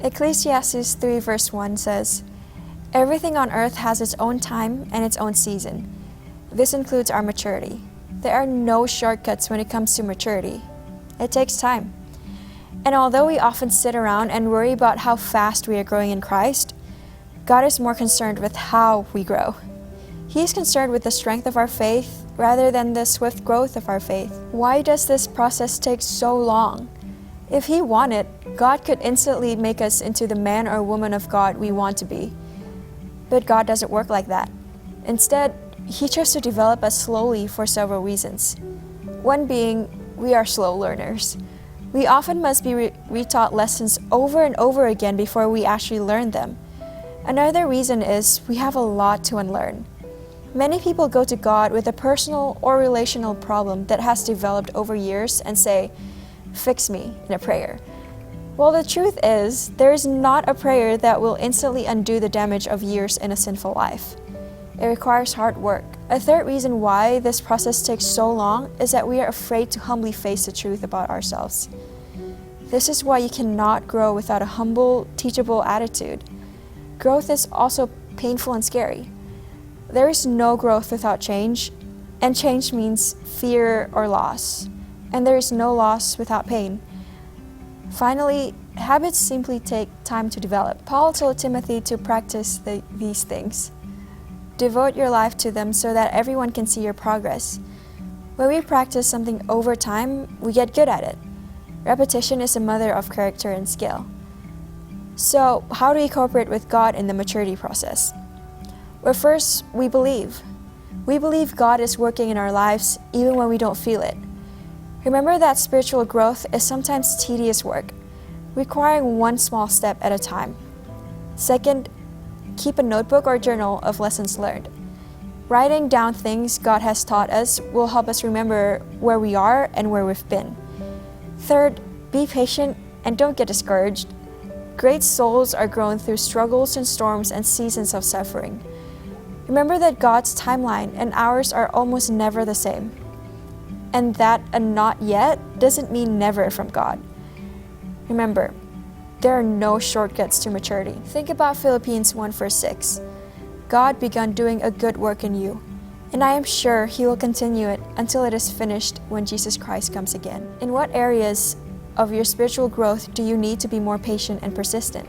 Ecclesiastes 3 verse 1 says, "Everything on earth has its own time and its own season. This includes our maturity." There are no shortcuts when it comes to maturity. It takes time. And although we often sit around and worry about how fast we are growing in Christ, God is more concerned with how we grow. He is concerned with the strength of our faith rather than the swift growth of our faith. Why does this process take so long? If He wanted, God could instantly make us into the man or woman of God we want to be. But God doesn't work like that. Instead, He chose to develop us slowly for several reasons. One being, we are slow learners. We often must be retaught lessons over and over again before we actually learn them. Another reason is we have a lot to unlearn. Many people go to God with a personal or relational problem that has developed over years and say, "Fix me," in a prayer. Well, the truth is, there is not a prayer that will instantly undo the damage of years in a sinful life. It requires hard work. A third reason why this process takes so long is that we are afraid to humbly face the truth about ourselves. This is why you cannot grow without a humble, teachable attitude. Growth is also painful and scary. There is no growth without change, and change means fear or loss. And there is no loss without pain. Finally, habits simply take time to develop. Paul told Timothy to practice these things. Devote your life to them so that everyone can see your progress. When we practice something over time, we get good at it. Repetition is the mother of character and skill. So, how do we cooperate with God in the maturity process? Well, first, we believe. We believe God is working in our lives even when we don't feel it. Remember that spiritual growth is sometimes tedious work, requiring one small step at a time. Second, keep a notebook or journal of lessons learned. Writing down things God has taught us will help us remember where we are and where we've been. Third, be patient and don't get discouraged. Great souls are grown through struggles and storms and seasons of suffering. Remember that God's timeline and ours are almost never the same. And that a not yet doesn't mean never from God. Remember, there are no shortcuts to maturity. Think about Philippians 1 verse 6. God begun doing a good work in you, and I am sure He will continue it until it is finished when Jesus Christ comes again. In what areas of your spiritual growth do you need to be more patient and persistent?